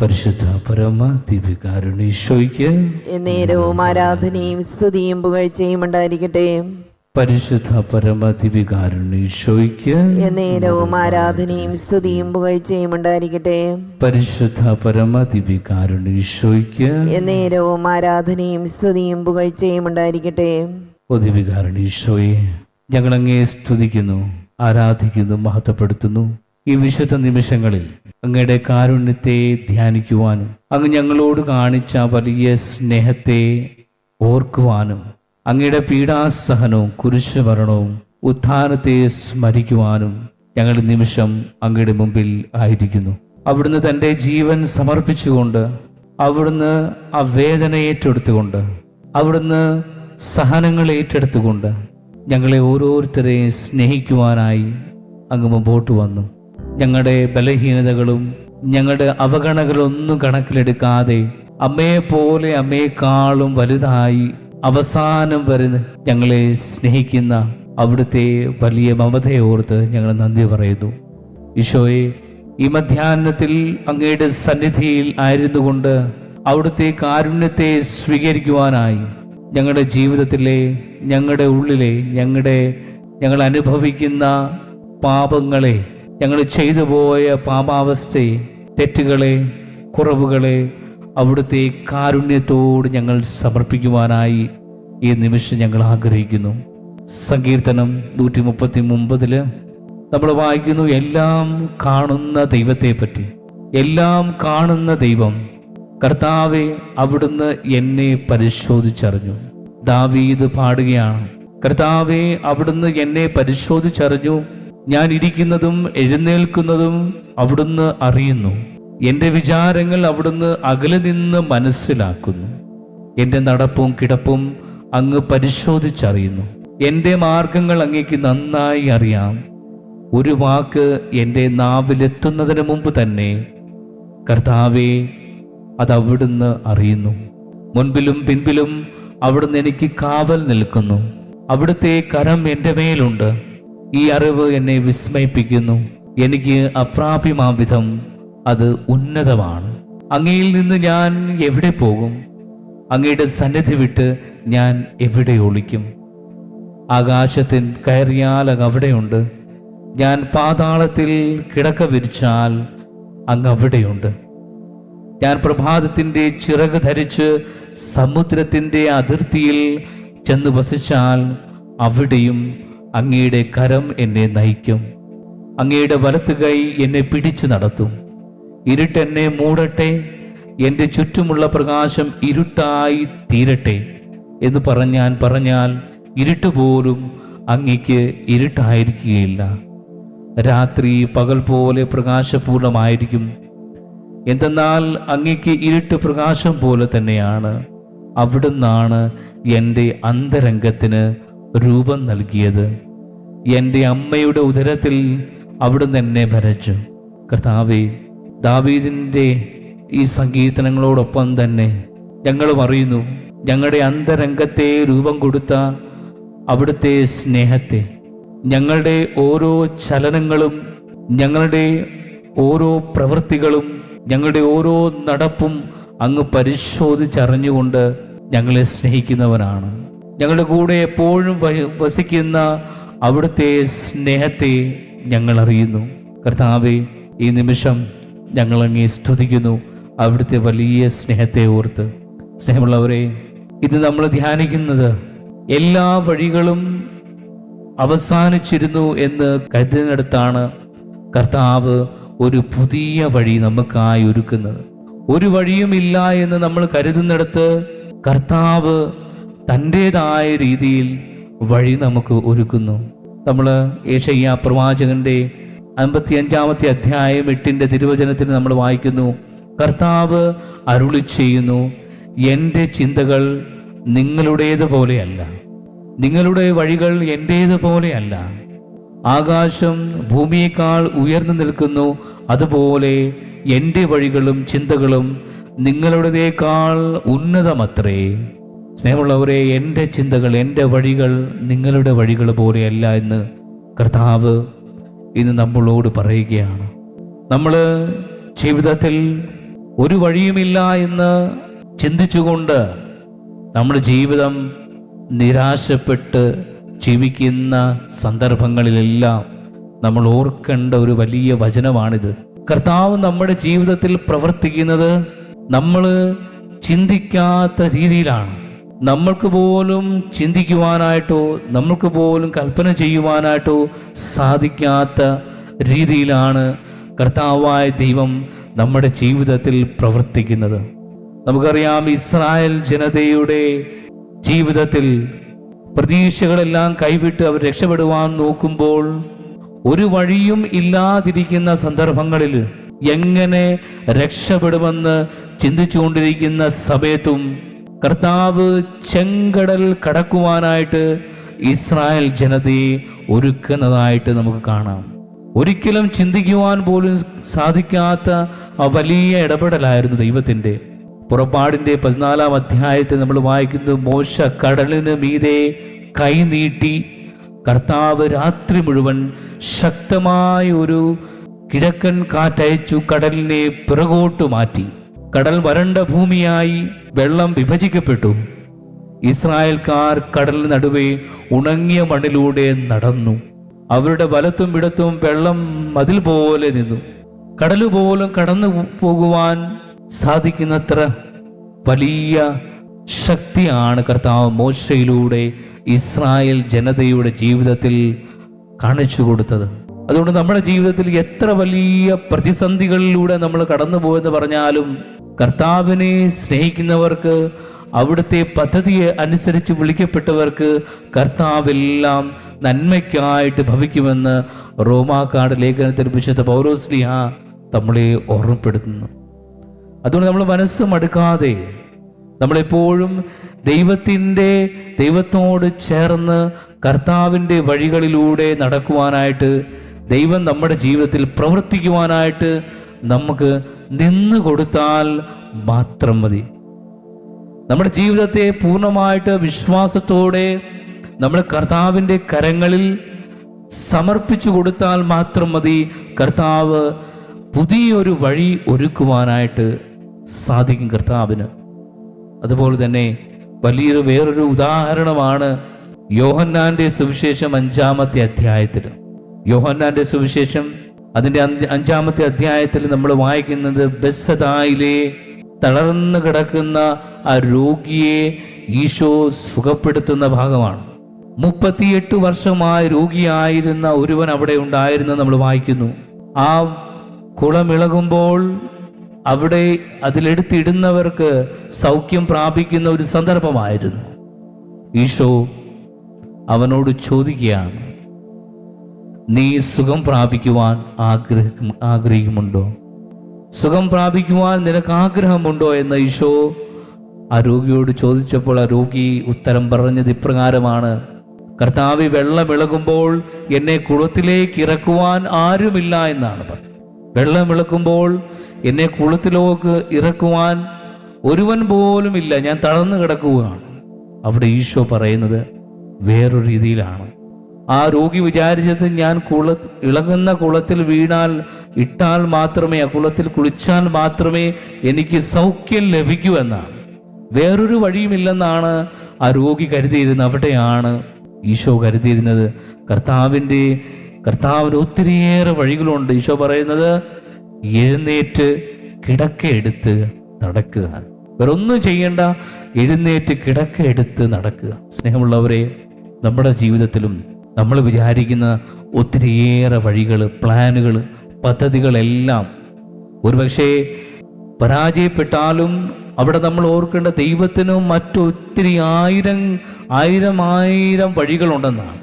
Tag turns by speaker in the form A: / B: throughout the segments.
A: പരിശുദ്ധ പരമ ദിവ്യകാരുണ്യീശോയ്ക്ക്
B: എന്നേരവും ആരാധനയും സ്തുതിയും പുകഴ്ചയും ഉണ്ടായിരിക്കട്ടെ.
A: പരിശുദ്ധ പരമ ദിവ്യകാരുണ്യീശോയ്ക്ക്
B: എന്നേരവും ആരാധനയും സ്തുതിയും പുകഴ്ചയും ഉണ്ടായിരിക്കട്ടെ.
A: പരിശുദ്ധ പരമ ദിവ്യകാരുണ്യീശോയ്ക്ക്
B: എന്നേരവും ആരാധനയും സ്തുതിയും പുകഴ്ചയും ഉണ്ടായിരിക്കട്ടെ.
A: ഓ ദിവ്യകാരുണ്യീശോയെ, ഞങ്ങളങ്ങേ സ്തുതിക്കുന്നു, ആരാധിക്കുന്നു, മഹത്വപ്പെടുത്തുന്നു. ഈ വിശുദ്ധ നിമിഷങ്ങളിൽ അങ്ങയുടെ കാരുണ്യത്തെ ധ്യാനിക്കുവാനും അങ്ങ് ഞങ്ങളോട് കാണിച്ച വലിയ സ്നേഹത്തെ ഓർക്കുവാനും അങ്ങയുടെ പീഡാസഹനവും കുരിശുമരണവും ഉത്ഥാനത്തെ സ്മരിക്കുവാനും ഞങ്ങൾ നിമിഷം അങ്ങയുടെ മുമ്പിൽ ആയിരിക്കുന്നു. അവിടുന്ന് തൻ്റെ ജീവൻ സമർപ്പിച്ചുകൊണ്ട്, അവിടുന്ന് ആ വേദന ഏറ്റെടുത്തുകൊണ്ട്, അവിടുന്ന് സഹനങ്ങൾ ഏറ്റെടുത്തുകൊണ്ട് ഞങ്ങളെ ഓരോരുത്തരെയും സ്നേഹിക്കുവാനായി അങ്ങ് മുമ്പോട്ട് വന്നു. ഞങ്ങളുടെ ബലഹീനതകളും ഞങ്ങളുടെ അവഗണനകളൊന്നും കണക്കിലെടുക്കാതെ അമ്മയെപ്പോലെ അമ്മയെക്കാളും വലുതായി അവസാനം വരെ ഞങ്ങളെ സ്നേഹിക്കുന്ന അവിടുത്തെ വലിയ മമതയോർത്ത് ഞങ്ങൾ നന്ദി പറയുന്നു. ഈശോയെ, ഈ മധ്യാഹ്നത്തിൽ അങ്ങയുടെ സന്നിധിയിൽ ആയിരുന്നുകൊണ്ട് അവിടുത്തെ കാരുണ്യത്തെ സ്വീകരിക്കുവാനായി ഞങ്ങളുടെ ജീവിതത്തിലെ, ഞങ്ങളുടെ ഉള്ളിലെ, ഞങ്ങൾ അനുഭവിക്കുന്ന പാപങ്ങളെ, ഞങ്ങൾ ചെയ്തു പോയ പാപാവസ്ഥയെ, തെറ്റുകളെ, കുറവുകളെ അവിടുത്തെ കാരുണ്യത്തോട് ഞങ്ങൾ സമർപ്പിക്കുവാനായി ഈ നിമിഷം ഞങ്ങൾ ആഗ്രഹിക്കുന്നു. സങ്കീർത്തനം 139 നമ്മൾ വായിക്കുന്നു, എല്ലാം കാണുന്ന ദൈവത്തെ പറ്റി. എല്ലാം കാണുന്ന ദൈവം കർത്താവെ, അവിടുന്ന് എന്നെ പരിശോധിച്ചറിഞ്ഞു. ദാവീദ് പാടുകയാണ്, കർത്താവെ, അവിടുന്ന് എന്നെ പരിശോധിച്ചറിഞ്ഞു. ഞാൻ ഇരിക്കുന്നതും എഴുന്നേൽക്കുന്നതും അവിടുന്ന് അറിയുന്നു. എൻ്റെ വിചാരങ്ങൾ അവിടുന്ന് അകലെ നിന്ന് മനസ്സിലാക്കുന്നു. എൻ്റെ നടപ്പും കിടപ്പും അങ്ങ് പരിശോധിച്ചറിയുന്നു. എൻ്റെ മാർഗങ്ങൾ അങ്ങേക്ക് നന്നായി അറിയാം. ഒരു വാക്ക് എൻ്റെ നാവിലെത്തുന്നതിന് മുമ്പ് തന്നെ കർത്താവെ, അതവിടുന്ന് അറിയുന്നു. മുൻപിലും പിൻപിലും അവിടുന്ന് എനിക്ക് കാവൽ നിൽക്കുന്നു. അവിടുത്തെ കരം എൻ്റെ മേലുണ്ട്. ഈ അറിവ് എന്നെ വിസ്മയിപ്പിക്കുന്നു. എനിക്ക് അപ്രാപ്യമാം വിധം അത് ഉന്നതമാണ്. അങ്ങയിൽ നിന്ന് ഞാൻ എവിടെ പോകും? അങ്ങയുടെ സന്നിധി വിട്ട് ഞാൻ എവിടെ ഒളിക്കും? ആകാശത്തിൽ കയറിയാൽ അങ്ങ് അവിടെയുണ്ട്. ഞാൻ പാതാളത്തിൽ കിടക്ക വിരിച്ചാൽ അങ്ങ് അവിടെയുണ്ട്. ഞാൻ പ്രഭാതത്തിൻ്റെ ചിറക് ധരിച്ച് സമുദ്രത്തിൻ്റെ അതിർത്തിയിൽ ചെന്ന് വസിച്ചാൽ അവിടെയും അങ്ങയുടെ കരം എന്നെ നയിക്കും. അങ്ങയുടെ വലത്ത് കൈ എന്നെ പിടിച്ചു നടത്തും. ഇരുട്ടെന്നെ മൂടട്ടെ, എൻ്റെ ചുറ്റുമുള്ള പ്രകാശം ഇരുട്ടായി തീരട്ടെ എന്ന് പറഞ്ഞാൽ ഇരുട്ടുപോലും അങ്ങയ്ക്ക് ഇരുട്ടായിരിക്കുകയില്ല. രാത്രി പകൽ പോലെ പ്രകാശപൂർണമായിരിക്കും. എന്തെന്നാൽ അങ്ങയ്ക്ക് ഇരുട്ട് പ്രകാശം പോലെ തന്നെയാണ്. അവിടുന്നാണ് എൻ്റെ അന്തരംഗത്തിന് രൂപം നൽകിയത്. എൻ്റെ അമ്മയുടെ ഉദരത്തിൽ അവിടുന്ന് എന്നെ ഭരിച്ചു. കർത്താവേ, ദാവീദിൻ്റെ ഈ സങ്കീർത്തനങ്ങളോടൊപ്പം തന്നെ ഞങ്ങളും അറിയുന്നു, ഞങ്ങളുടെ അന്തരംഗത്തെ രൂപം കൊടുത്ത അവിടുത്തെ സ്നേഹത്തെ, ഞങ്ങളുടെ ഓരോ ചലനങ്ങളും, ഞങ്ങളുടെ ഓരോ പ്രവൃത്തികളും, ഞങ്ങളുടെ ഓരോ നടപ്പും അങ്ങ് പരിശോധിച്ചറിഞ്ഞുകൊണ്ട് ഞങ്ങളെ സ്നേഹിക്കുന്നവനാണ്. ഞങ്ങളുടെ കൂടെ എപ്പോഴും വസിക്കുന്ന അവിടുത്തെ സ്നേഹത്തെ ഞങ്ങൾ അറിയുന്നു. കർത്താവെ, ഈ നിമിഷം ഞങ്ങളങ്ങേ സ്തുതിക്കുന്നു അവിടുത്തെ വലിയ സ്നേഹത്തെ ഓർത്ത്. സ്നേഹമുള്ളവരെ, ഇത് നമ്മൾ ധ്യാനിക്കുന്നത് എല്ലാ വഴികളും അവസാനിച്ചിരുന്നു എന്ന് കരുതുന്നിടത്താണ് കർത്താവ് ഒരു പുതിയ വഴി നമുക്കായി ഒരുക്കുന്നത്. ഒരു വഴിയുമില്ല എന്ന് നമ്മൾ കരുതുന്നിടത്ത് കർത്താവ് തൻ്റെതായ രീതിയിൽ വഴി നമുക്ക് ഒരുക്കുന്നു. നമ്മൾ യെശയ്യാ പ്രവാചകന്റെ 55-ാമത്തെ അധ്യായം 8 തിരുവചനത്തിൽ നമ്മൾ വായിക്കുന്നു, കർത്താവ് അരുളി ചെയ്യുന്നു, എൻ്റെ ചിന്തകൾ നിങ്ങളുടേതുപോലെയല്ല, നിങ്ങളുടെ വഴികൾ എൻ്റേതുപോലെയല്ല. ആകാശം ഭൂമിയേക്കാൾ ഉയർന്നു നിൽക്കുന്നു, അതുപോലെ എൻ്റെ വഴികളും ചിന്തകളും നിങ്ങളുടേതേക്കാൾ ഉന്നതമത്രേ. സ്നേഹമുള്ളവരെ, എൻ്റെ ചിന്തകൾ, എൻ്റെ വഴികൾ നിങ്ങളുടെ വഴികൾ പോലെയല്ല എന്ന് കർത്താവ് ഇന്ന് നമ്മളോട് പറയുകയാണ്. നമ്മൾ ജീവിതത്തിൽ ഒരു വഴിയുമില്ല എന്ന് ചിന്തിച്ചുകൊണ്ട് നമ്മുടെ ജീവിതം നിരാശപ്പെട്ട് ജീവിക്കുന്ന സന്ദർഭങ്ങളിലെല്ലാം നമ്മൾ ഓർക്കേണ്ട ഒരു വലിയ വചനമാണിത്. കർത്താവ് നമ്മുടെ ജീവിതത്തിൽ പ്രവർത്തിക്കുന്നത് നമ്മൾ ചിന്തിക്കാത്ത രീതിയിലാണ്. നമ്മൾക്ക് പോലും ചിന്തിക്കുവാനായിട്ടോ നമ്മൾക്ക് പോലും കൽപ്പന ചെയ്യുവാനായിട്ടോ സാധിക്കാത്ത രീതിയിലാണ് കർത്താവായ ദൈവം നമ്മുടെ ജീവിതത്തിൽ പ്രവർത്തിക്കുന്നത്. നമുക്കറിയാം, ഇസ്രായേൽ ജനതയുടെ ജീവിതത്തിൽ പ്രതീക്ഷകളെല്ലാം കൈവിട്ട് അവർ രക്ഷപ്പെടുവാൻ നോക്കുമ്പോൾ ഒരു വഴിയും ഇല്ലാതിരിക്കുന്ന സന്ദർഭങ്ങളിൽ എങ്ങനെ രക്ഷപ്പെടുമെന്ന് ചിന്തിച്ചുകൊണ്ടിരിക്കുന്ന സമയത്തും കർത്താവ് ചെങ്കടൽ കടക്കുവാനായിട്ട് ഇസ്രായേൽ ജനതയെ ഒരുക്കുന്നതായിട്ട് നമുക്ക് കാണാം. ഒരിക്കലും ചിന്തിക്കുവാൻ പോലും സാധിക്കാത്ത ആ വലിയ ഇടപെടലായിരുന്നു ദൈവത്തിൻ്റെ. പുറപ്പാടിൻ്റെ 14-ാം അധ്യായത്തിൽ നമ്മൾ വായിക്കുന്നു, മോശ കടലിന് മീതെ കൈനീട്ടി കർത്താവ് രാത്രി മുഴുവൻ ശക്തമായ ഒരു കിഴക്കൻ കാറ്റയച്ചു കടലിനെ പിറകോട്ട് മാറ്റി. കടൽ വരണ്ട ഭൂമിയായി വെള്ളം വിഭജിക്കപ്പെട്ടു. ഇസ്രായേൽക്കാർ കടലിന് നടുവേ ഉണങ്ങിയ മണ്ണിലൂടെ നടന്നു. അവരുടെ വലത്തും ഇടത്തും വെള്ളം മതിൽ പോലെ നിന്നു. കടൽ പോലും കടന്നു പോകുവാൻ സാധിക്കുന്നത്ര വലിയ ശക്തിയാണ് കർത്താവ് മോശയിലൂടെ ഇസ്രായേൽ ജനതയുടെ ജീവിതത്തിൽ കാണിച്ചു കൊടുത്തത്. അതുകൊണ്ട് നമ്മുടെ ജീവിതത്തിൽ എത്ര വലിയ പ്രതിസന്ധികളിലൂടെ നമ്മൾ കടന്നു പോയെന്ന് പറഞ്ഞാലും കർത്താവിനെ സ്നേഹിക്കുന്നവർക്ക്, അവിടുത്തെ പദ്ധതിയെ അനുസരിച്ച് വിളിക്കപ്പെട്ടവർക്ക് കർത്താവെല്ലാം നന്മയ്ക്കായിട്ട് ഭവിക്കുമെന്ന് റോമാക്കാട് ലേഖനത്തിൽ വിശുദ്ധ പൗലോസ്ലീഹ നമ്മളെ ഓർമ്മപ്പെടുത്തുന്നു. അതുകൊണ്ട് നമ്മൾ മനസ്സ് മടുക്കാതെ നമ്മളെപ്പോഴും ദൈവത്തോട് ചേർന്ന് കർത്താവിൻ്റെ വഴികളിലൂടെ നടക്കുവാനായിട്ട്, ദൈവം നമ്മുടെ ജീവിതത്തിൽ പ്രവർത്തിക്കുവാനായിട്ട് നമുക്ക് നിന്ന് കൊടുത്താൽ മാത്രം മതി. നമ്മുടെ ജീവിതത്തെ പൂർണ്ണമായിട്ട് വിശ്വാസത്തോടെ നമ്മൾ കർത്താവിൻ്റെ കരങ്ങളിൽ സമർപ്പിച്ചു കൊടുത്താൽ മാത്രം മതി കർത്താവ് പുതിയൊരു വഴി ഒരുക്കുവാനായിട്ട് സാധിക്കും കർത്താവിന്. അതുപോലെ തന്നെ വേറൊരു ഉദാഹരണമാണ് യോഹന്നാന്റെ സുവിശേഷം 5-ാമത്തെ അധ്യായത്തിൽ. യോഹന്നാന്റെ സുവിശേഷം അതിൻ്റെ 5-ാമത്തെ അധ്യായത്തിൽ നമ്മൾ വായിക്കുന്നത് ബെത്സദായിലെ തളർന്നു കിടക്കുന്ന ആ രോഗിയെ ഈശോ സുഖപ്പെടുത്തുന്ന ഭാഗമാണ്. 38 വർഷമായി രോഗിയായിരുന്ന ഒരുവൻ അവിടെ ഉണ്ടായിരുന്നു നമ്മൾ വായിക്കുന്നു. ആ കുളമിളകുമ്പോൾ അവിടെ അതിലെടുത്തിടുന്നവർക്ക് സൗഖ്യം പ്രാപിക്കുന്ന ഒരു സന്ദർഭമായിരുന്നു. ഈശോ അവനോട് ചോദിക്കുകയാണ്, നീ സുഖം പ്രാപിക്കുവാൻ ആഗ്രഹിക്കുമുണ്ടോ? സുഖം പ്രാപിക്കുവാൻ നിനക്ക് ആഗ്രഹമുണ്ടോ എന്ന് ഈശോ ആ രോഗിയോട് ചോദിച്ചപ്പോൾ ആ രോഗി ഉത്തരം പറഞ്ഞത് ഇപ്രകാരമാണ്, കർത്താവേ, വെള്ളമിളകുമ്പോൾ എന്നെ കുളത്തിലേക്ക് ഇറക്കുവാൻ ആരുമില്ല എന്നാണ് പറഞ്ഞത്. വെള്ളമിളക്കുമ്പോൾ എന്നെ കുളത്തിലേക്ക് ഇറക്കുവാൻ ഒരുവൻ പോലും ഇല്ല, ഞാൻ തളർന്നു കിടക്കുകയാണ്. അവിടെ ഈശോ പറയുന്നത് വേറൊരു രീതിയിലാണ്. ആ രോഗി വിചാരിച്ചത് ഞാൻ ഇളകുന്ന കുളത്തിൽ ഇട്ടാൽ മാത്രമേ, ആ കുളത്തിൽ കുളിച്ചാൽ മാത്രമേ എനിക്ക് സൗഖ്യം ലഭിക്കൂ എന്നാണ്. വേറൊരു വഴിയുമില്ലെന്നാണ് ആ രോഗി കരുതിയിരുന്നത്. അവിടെയാണ് ഈശോ കരുതിയിരുന്നത് കർത്താവിന് ഒത്തിരിയേറെ വഴികളുണ്ട്. ഈശോ പറയുന്നത് എഴുന്നേറ്റ് കിടക്കയെടുത്ത് നടക്കുക, വേറൊന്നും ചെയ്യേണ്ട, എഴുന്നേറ്റ് കിടക്കയെടുത്ത് നടക്കുക. സ്നേഹമുള്ളവരെ, നമ്മുടെ ജീവിതത്തിലും നമ്മൾ വിചാരിക്കുന്ന ഒത്തിരിയേറെ വഴികൾ, പ്ലാനുകൾ, പദ്ധതികളെല്ലാം ഒരുപക്ഷെ പരാജയപ്പെട്ടാലും അവിടെ നമ്മൾ ഓർക്കേണ്ട ദൈവത്തിനും മറ്റൊത്തിരി ആയിരം വഴികളുണ്ടെന്നാണ്.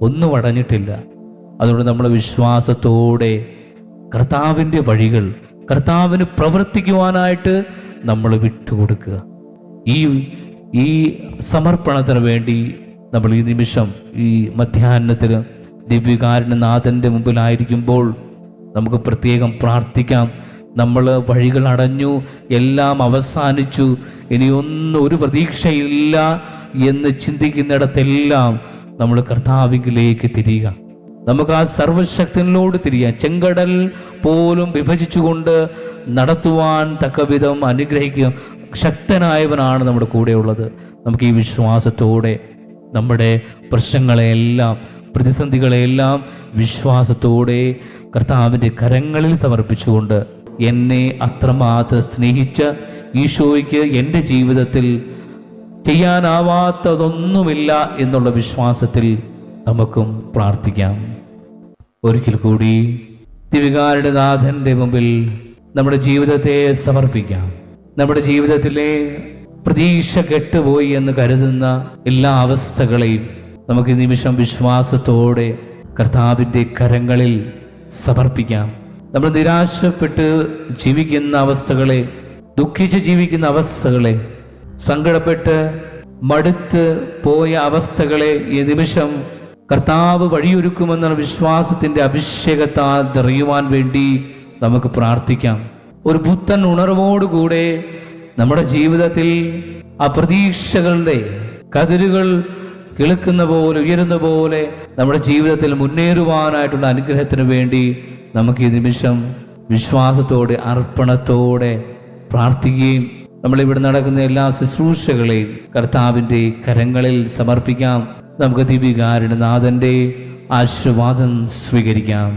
A: ഒന്നും അടഞ്ഞിട്ടില്ല. അതുകൊണ്ട് നമ്മൾ വിശ്വാസത്തോടെ കർത്താവിൻ്റെ വഴികൾ കർത്താവിന് പ്രവർത്തിക്കുവാനായിട്ട് നമ്മൾ വിട്ടുകൊടുക്കുക. ഈ സമർപ്പണത്തിന് വേണ്ടി നമ്മൾ ഈ നിമിഷം, ഈ മധ്യാഹ്നത്തിന് ദിവ്യകാരുണ്യനാഥൻ്റെ മുമ്പിലായിരിക്കുമ്പോൾ നമുക്ക് പ്രത്യേകം പ്രാർത്ഥിക്കാം. നമ്മൾ വഴികൾ അടഞ്ഞു, എല്ലാം അവസാനിച്ചു, ഒരു പ്രതീക്ഷയില്ല എന്ന് ചിന്തിക്കുന്നിടത്തെല്ലാം നമ്മൾ കർത്താവിലേക്ക് തിരിയുക. നമുക്ക് ആ സർവശക്തനിലോട് തിരിയാം. ചെങ്കടൽ പോലും വിഭജിച്ചുകൊണ്ട് നടത്തുവാൻ തക്കവിധം അനുഗ്രഹിക്കുക ശക്തനായവനാണ് നമ്മുടെ കൂടെയുള്ളത്. നമുക്ക് ഈ വിശ്വാസത്തോടെ നമ്മുടെ പ്രശ്നങ്ങളെയെല്ലാം പ്രതിസന്ധികളെയെല്ലാം വിശ്വാസത്തോടെ കർത്താവിൻ്റെ കരങ്ങളിൽ സമർപ്പിച്ചുകൊണ്ട് എന്നെ അത്രമാത്രം സ്നേഹിച്ച ഈശോയ്ക്ക് എൻ്റെ ജീവിതത്തിൽ ചെയ്യാനാവാത്തതൊന്നുമില്ല എന്നുള്ള വിശ്വാസത്തിൽ നമുക്കും പ്രാർത്ഥിക്കാം. ഒരിക്കൽ കൂടി ദിവ്യകാരുടെ നാഥൻ്റെ മുമ്പിൽ നമ്മുടെ ജീവിതത്തെ സമർപ്പിക്കാം. നമ്മുടെ ജീവിതത്തിലെ പ്രതീക്ഷ കെട്ടുപോയി എന്ന് കരുതുന്ന എല്ലാ അവസ്ഥകളെയും നമുക്ക് ഈ നിമിഷം വിശ്വാസത്തോടെ കർത്താവിൻ്റെ കരങ്ങളിൽ സമർപ്പിക്കാം. നമ്മൾ നിരാശപ്പെട്ട് ജീവിക്കുന്ന അവസ്ഥകളെ, ദുഃഖിച്ച് ജീവിക്കുന്ന അവസ്ഥകളെ, സങ്കടപ്പെട്ട് മടുത്ത് പോയ അവസ്ഥകളെ ഈ നിമിഷം കർത്താവ് വഴിയൊരുക്കുമെന്ന വിശ്വാസത്തിൻ്റെ അഭിഷേകത്താൽ നിറയുവാൻ വേണ്ടി നമുക്ക് പ്രാർത്ഥിക്കാം. ഒരു പുത്തൻ ഉണർവോടുകൂടെ നമ്മുടെ ജീവിതത്തിൽ ആ പ്രതീക്ഷകളുടെ കതിരുകൾ കിളുക്കുന്ന പോലെ, ഉയരുന്ന പോലെ നമ്മുടെ ജീവിതത്തിൽ മുന്നേറുവാനായിട്ടുള്ള അനുഗ്രഹത്തിന് വേണ്ടി നമുക്ക് ഈ നിമിഷം വിശ്വാസത്തോടെ അർപ്പണത്തോടെ പ്രാർത്ഥിക്കുകയും നമ്മളിവിടെ നടക്കുന്ന എല്ലാ ശുശ്രൂഷകളെയും കർത്താവിൻ്റെ കരങ്ങളിൽ സമർപ്പിക്കാം. നമുക്ക് ദിവ്യകാരുടെ നാഥൻ്റെ ആശീർവാദം സ്വീകരിക്കാം.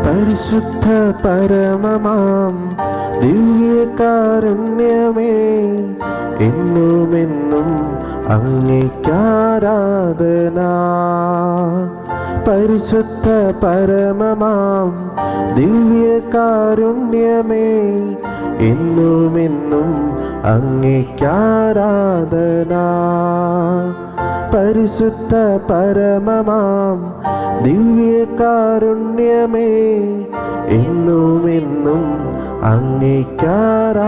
C: പരിശുദ്ധ പരമമാം ദിവ്യകാരുണ്യമേ, എന്നുമെന്നും അങ്ങേക്കാരാധന. പരിശുദ്ധ പരമമാം ദിവ്യകാരുണ്യമേ, എന്നുമെന്നും അങ്ങേക്കാരാധന. പരിശുദ്ധ പരമമാം ദിവ്യകാരുണ്യമേ, എന്നുമെന്നും അങ്ങേക്കാരാധന.